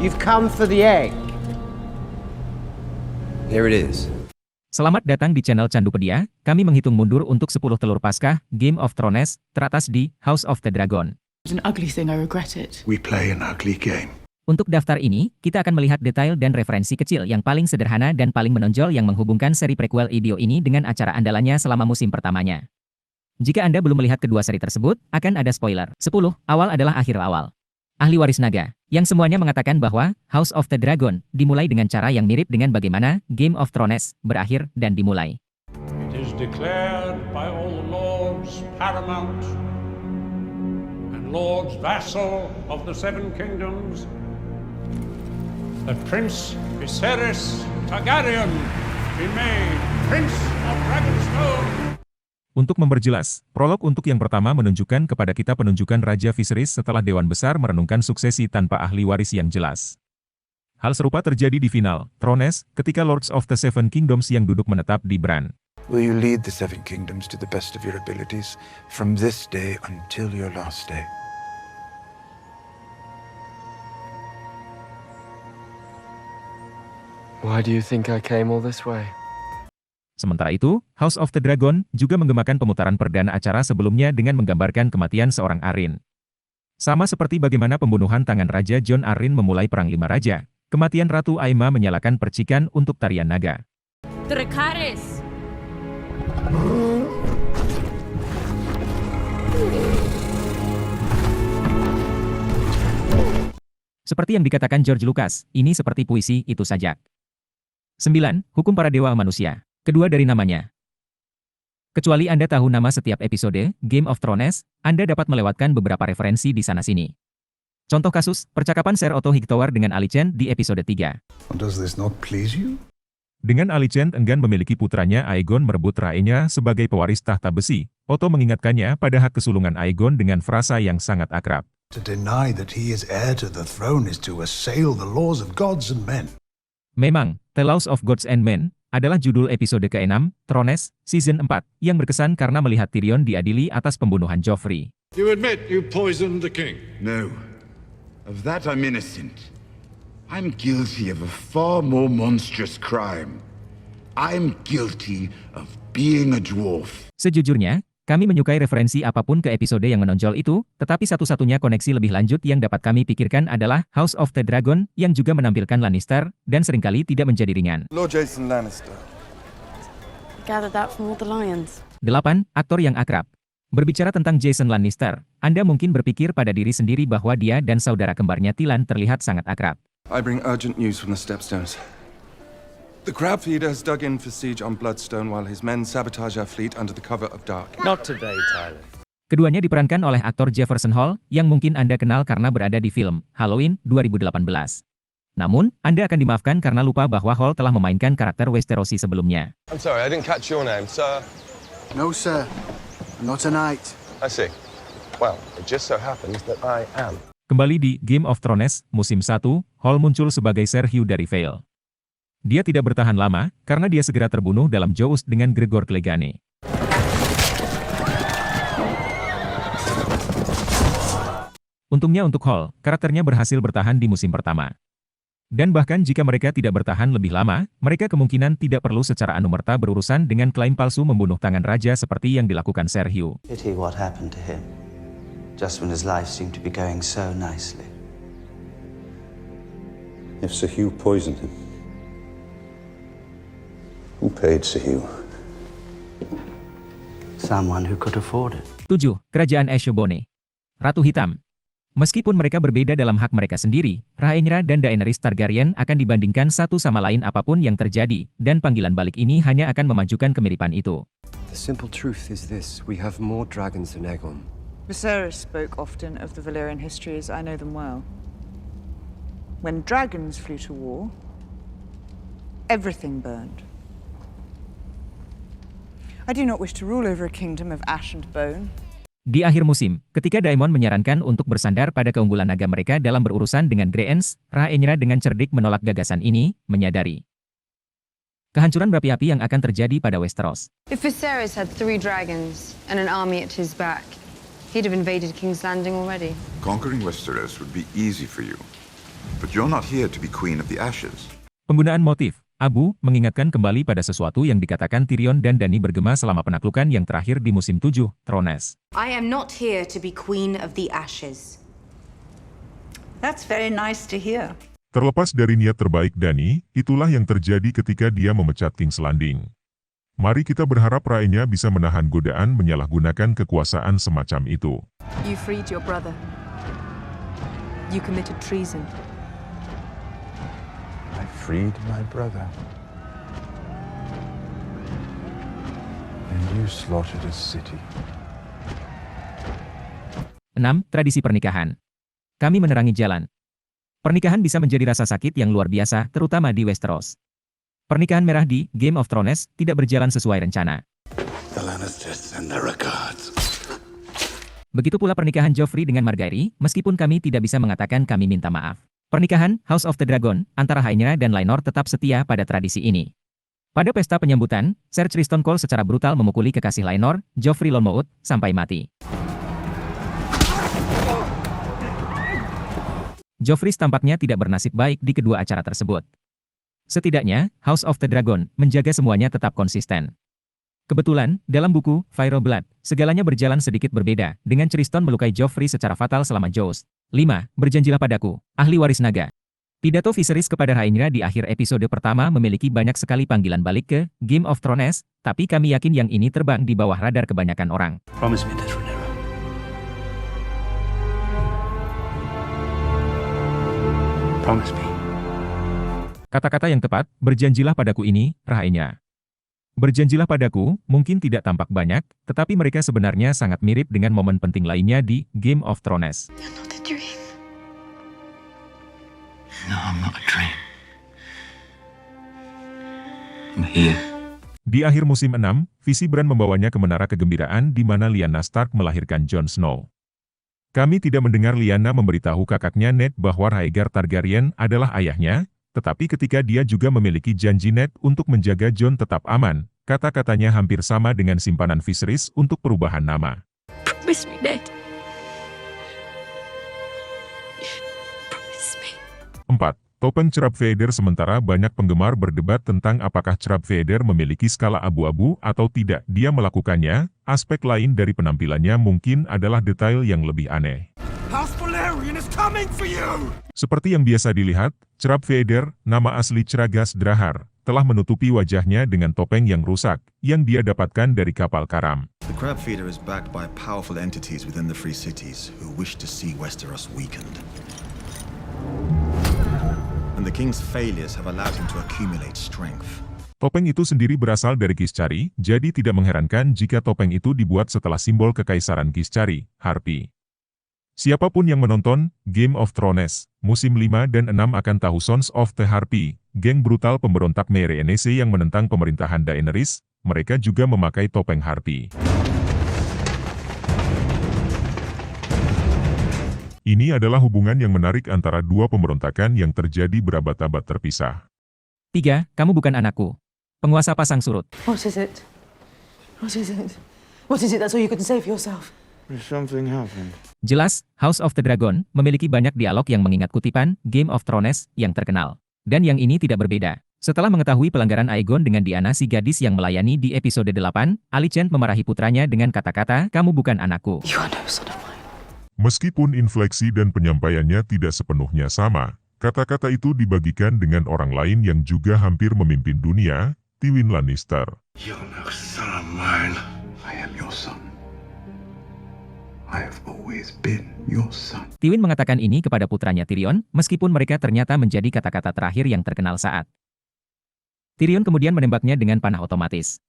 You've come for the egg. Here it is. Selamat datang di channel Candupedia. Kami menghitung mundur untuk 10 telur Paskah Game of Thrones teratas di House of the Dragon. It's an ugly thing, I regret it. We play an ugly game. Untuk daftar ini, kita akan melihat detail dan referensi kecil yang paling sederhana dan paling menonjol yang menghubungkan seri prequel video ini dengan acara andalannya selama musim pertamanya. Jika Anda belum melihat kedua seri tersebut, akan ada spoiler. 10. Awal adalah akhir awal. Ahli waris naga, yang semuanya mengatakan bahwa House of the Dragon dimulai dengan cara yang mirip dengan bagaimana Game of Thrones berakhir dan dimulai. It is declared by all the lords paramount and lords vassal of the Seven Kingdoms that Prince Viserys Targaryen be made Prince of Dragonstone. Untuk memperjelas, prolog untuk yang pertama menunjukkan kepada kita penunjukan Raja Viserys setelah Dewan Besar merenungkan suksesi tanpa ahli waris yang jelas. Hal serupa terjadi di final Thrones ketika Lords of the Seven Kingdoms yang duduk menetap di Bran. Will you lead the Seven Kingdoms to the best of your abilities from this day until your last day? Why do you think I came all this way? Sementara itu, House of the Dragon juga menggemakan pemutaran perdana acara sebelumnya dengan menggambarkan kematian seorang Arryn. Sama seperti bagaimana pembunuhan tangan Raja Jon Arryn memulai Perang Lima Raja, kematian Ratu Aemma menyalakan percikan untuk tarian naga. Dracarys! Seperti yang dikatakan George Lucas, ini seperti puisi itu saja. 9. Hukum para dewa manusia. Kedua dari namanya. Kecuali Anda tahu nama setiap episode Game of Thrones, Anda dapat melewatkan beberapa referensi di sana-sini. Contoh kasus, percakapan Ser Otto Hightower dengan Alicent di episode 3. Does this not please you? Dengan Alicent enggan memiliki putranya Aegon merebut Rhaenyra sebagai pewaris tahta besi, Otto mengingatkannya pada hak kesulungan Aegon dengan frasa yang sangat akrab. To deny that he is heir to the throne is to assail the laws of gods and men. Memang, The Laws of Gods and Men adalah judul episode ke-6, Thrones, Season 4, yang berkesan karena melihat Tyrion diadili atas pembunuhan Joffrey. You admit you poisoned the king? No. Of that I'm innocent. I'm guilty of a far more monstrous crime. I'm guilty of being a dwarf. Sejujurnya, kami menyukai referensi apapun ke episode yang menonjol itu, tetapi satu-satunya koneksi lebih lanjut yang dapat kami pikirkan adalah House of the Dragon, yang juga menampilkan Lannister, dan seringkali tidak menjadi ringan. Lord Jason Lannister. Gathered that from all the lions. 8. Aktor yang akrab. Berbicara tentang Jason Lannister, Anda mungkin berpikir pada diri sendiri bahwa dia dan saudara kembarnya Tylan terlihat sangat akrab. I bring urgent news from the Stepstones. The Crab Feeder has dug in for siege on Bloodstone while his men sabotage our fleet under the cover of dark. Not today, Tyler. Keduanya diperankan oleh aktor Jefferson Hall, yang mungkin Anda kenal karena berada di film Halloween 2018. Namun, Anda akan dimaafkan karena lupa bahwa Hall telah memainkan karakter Westerosi sebelumnya. I'm sorry, I didn't catch your name, sir. No, sir. Not tonight. I see. Well, it just so happens that I am. Kembali di Game of Thrones, musim 1, Hall muncul sebagai Ser Hugh dari Vale. Dia tidak bertahan lama, karena dia segera terbunuh dalam joust dengan Gregor Clegane. Untungnya untuk Hall, karakternya berhasil bertahan di musim pertama. Dan bahkan jika mereka tidak bertahan lebih lama, mereka kemungkinan tidak perlu secara anumerta berurusan dengan klaim palsu membunuh tangan raja seperti yang dilakukan Ser Hugh. Pity what happened to him, just when his life seemed to be going so nicely. If Sir Hugh poisoned him, who paid Sir Hugh? Someone who could afford it. 7. Kerajaan Ashobone. Ratu Hitam. Meskipun mereka berbeda dalam hak mereka sendiri, Rhaenyra dan Daenerys Targaryen akan dibandingkan satu sama lain apapun yang terjadi, dan panggilan balik ini hanya akan memajukan kemiripan itu. The simple truth is this, we have more dragons than Aegon. Viserys spoke often of the Valyrian history as I know them well. When dragons flew to war, everything burned. I do not wish to rule over a kingdom of ash and bone. Di akhir musim, ketika Daemon menyarankan untuk bersandar pada keunggulan naga mereka dalam berurusan dengan Greyens, Rhaenyra dengan cerdik menolak gagasan ini, menyadari kehancuran berapi-api yang akan terjadi pada Westeros. If Viserys had 3 dragons and an army at his back, he'd have invaded King's Landing already. Conquering Westeros would be easy for you. But you're not here to be Queen of the Ashes. Penggunaan motif abu mengingatkan kembali pada sesuatu yang dikatakan Tyrion dan Dany bergema selama penaklukan yang terakhir di musim 7, Thrones. I am not here to be Queen of the Ashes. That's very nice to hear. Terlepas dari niat terbaik Dany, itulah yang terjadi ketika dia memecat King's Landing. Mari kita berharap rakyatnya bisa menahan godaan menyalahgunakan kekuasaan semacam itu. You freed your brother. You committed treason. I freed my brother. And you slaughtered a city. 6. Tradisi pernikahan. Kami menerangi jalan. Pernikahan bisa menjadi rasa sakit yang luar biasa, terutama di Westeros. Pernikahan merah di Game of Thrones tidak berjalan sesuai rencana. The Lannisters send their regards. Begitu pula pernikahan Joffrey dengan Margaery, meskipun kami tidak bisa mengatakan kami minta maaf. Pernikahan House of the Dragon antara Rhaenyra dan Laenor tetap setia pada tradisi ini. Pada pesta penyambutan, Ser Criston Cole secara brutal memukuli kekasih Laenor, Joffrey Lonmouth, sampai mati. Joffrey tampaknya tidak bernasib baik di kedua acara tersebut. Setidaknya, House of the Dragon menjaga semuanya tetap konsisten. Kebetulan, dalam buku Fire Blood, segalanya berjalan sedikit berbeda, dengan Criston melukai Joffrey secara fatal selama Joust. 5. Berjanjilah padaku, ahli waris naga. Pidato Viserys kepada Rhaenyra di akhir episode pertama memiliki banyak sekali panggilan balik ke Game of Thrones, tapi kami yakin yang ini terbang di bawah radar kebanyakan orang. Promise me this, Rhaenyra. Promise me. Kata-kata yang tepat, berjanjilah padaku ini, Rhaenyra. Berjanjilah padaku, mungkin tidak tampak banyak, tetapi mereka sebenarnya sangat mirip dengan momen penting lainnya di Game of Thrones. You're not a dream. No, I'm not a dream. I'm here. Di akhir musim 6, Visi Bran membawanya ke Menara Kegembiraan di mana Lyanna Stark melahirkan Jon Snow. Kami tidak mendengar Lyanna memberitahu kakaknya Ned bahwa Rhaegar Targaryen adalah ayahnya, tetapi ketika dia juga memiliki janji Ned untuk menjaga Jon tetap aman, kata-katanya hampir sama dengan simpanan Viserys untuk perubahan nama. Promise me, Ned. Promise me. 4. Topeng Cerap Vader. Sementara banyak penggemar berdebat tentang apakah Cerap Vader memiliki skala abu-abu atau tidak dia melakukannya, aspek lain dari penampilannya mungkin adalah detail yang lebih aneh. House Valerian is coming for you! Seperti yang biasa dilihat, Cerap Vader, nama asli Ceragas Drahar, telah menutupi wajahnya dengan topeng yang rusak, yang dia dapatkan dari kapal karam. The Crab Feeder is backed by powerful entities within the Free Cities who wish to see Westeros weakened. And the King's failures have allowed him to accumulate strength. Topeng itu sendiri berasal dari Kiscari, jadi tidak mengherankan jika topeng itu dibuat setelah simbol kekaisaran Kiscari, Harpy. Siapapun yang menonton Game of Thrones, musim 5 dan 6 akan tahu Sons of the Harpy, geng brutal pemberontak Meereenese yang menentang pemerintahan Daenerys, mereka juga memakai topeng Harpy. Ini adalah hubungan yang menarik antara dua pemberontakan yang terjadi berabad-abad terpisah. 3. Kamu bukan anakku. Penguasa pasang surut. What is it? What is it? What is it? That's all you could say for yourself. Something happened. Jelas, House of the Dragon memiliki banyak dialog yang mengingat kutipan Game of Thrones yang terkenal. Dan yang ini tidak berbeda. Setelah mengetahui pelanggaran Aegon dengan Diana si gadis yang melayani di episode 8, Alicent memarahi putranya dengan kata-kata, "Kamu bukan anakku." You are no son of mine. Meskipun infleksi dan penyampaiannya tidak sepenuhnya sama, kata-kata itu dibagikan dengan orang lain yang juga hampir memimpin dunia, Tywin Lannister. You're no son of mine. I am your son. I have always been your son. Tywin mengatakan ini kepada putranya Tyrion, meskipun mereka ternyata menjadi kata-kata terakhir yang terkenal saat. Tyrion kemudian menembaknya dengan panah otomatis.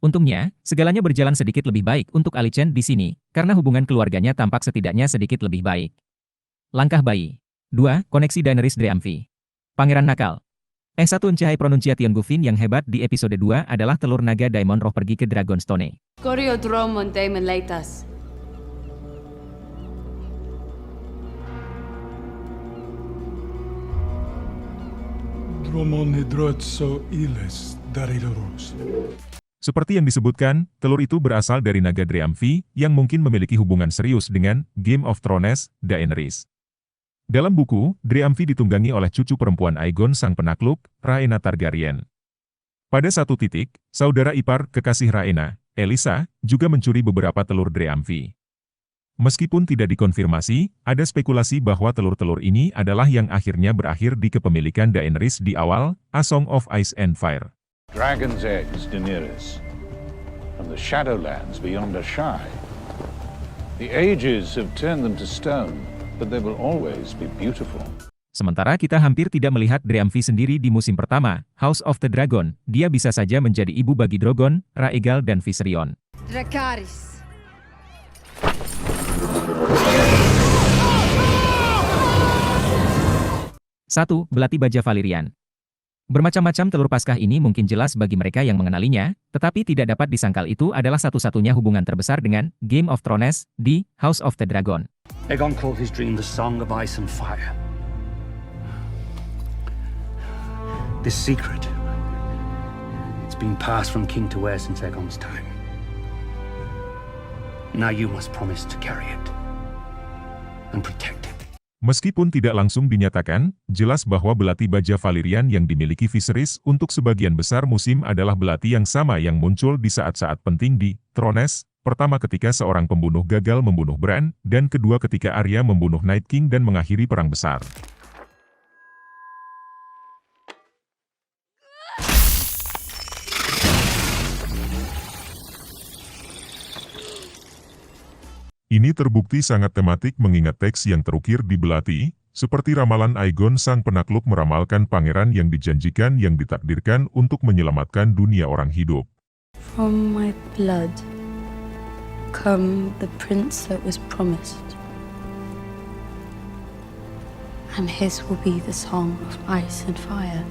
Untungnya, segalanya berjalan sedikit lebih baik untuk Alicent di sini, karena hubungan keluarganya tampak setidaknya sedikit lebih baik. Langkah bayi. 2. Koneksi Daenerys Dreamfi. Pangeran nakal. Yang satu encahai pronunciation Guffin yang hebat di episode 2 adalah telur naga Daemon Roh pergi ke Dragonstone. Corio Dromon Daemon Leitas. Dromon hidrotso iles daridoros. Seperti yang disebutkan, telur itu berasal dari naga Dreamfi, yang mungkin memiliki hubungan serius dengan Game of Thrones, Daenerys. Dalam buku, Dreamfi ditunggangi oleh cucu perempuan Aegon sang penakluk, Rhaena Targaryen. Pada satu titik, saudara ipar kekasih Rhaena, Elisa, juga mencuri beberapa telur Dreamfi. Meskipun tidak dikonfirmasi, ada spekulasi bahwa telur-telur ini adalah yang akhirnya berakhir di kepemilikan Daenerys di awal, A Song of Ice and Fire. Dragon's eggs, Daenerys, from the Shadowlands beyond Asshai. The ages have turned them to stone, but they will always be beautiful. Sementara kita hampir tidak melihat Dreamfi sendiri di musim pertama, House of the Dragon, dia bisa saja menjadi ibu bagi Drogon, Rhaegal dan Viserion. Dracarys. Satu, Belati Baja Valyrian. Bermacam-macam telur Paskah ini mungkin jelas bagi mereka yang mengenalinya, tetapi tidak dapat disangkal itu adalah satu-satunya hubungan terbesar dengan Game of Thrones di House of the Dragon. Aegon called his dream the Song of Ice and Fire. This secret, it's been passed from king to heir since Aegon's time. Now you must promise to carry it and protect it. Meskipun tidak langsung dinyatakan, jelas bahwa belati baja Valyrian yang dimiliki Viserys untuk sebagian besar musim adalah belati yang sama yang muncul di saat-saat penting di Thrones, pertama ketika seorang pembunuh gagal membunuh Bran, dan kedua ketika Arya membunuh Night King dan mengakhiri perang besar. Ini terbukti sangat tematik mengingat teks yang terukir di belati, seperti ramalan Aegon sang penakluk meramalkan pangeran yang dijanjikan yang ditakdirkan untuk menyelamatkan dunia orang hidup. From my blood come the prince that was promised, and his will be the song of ice and fire.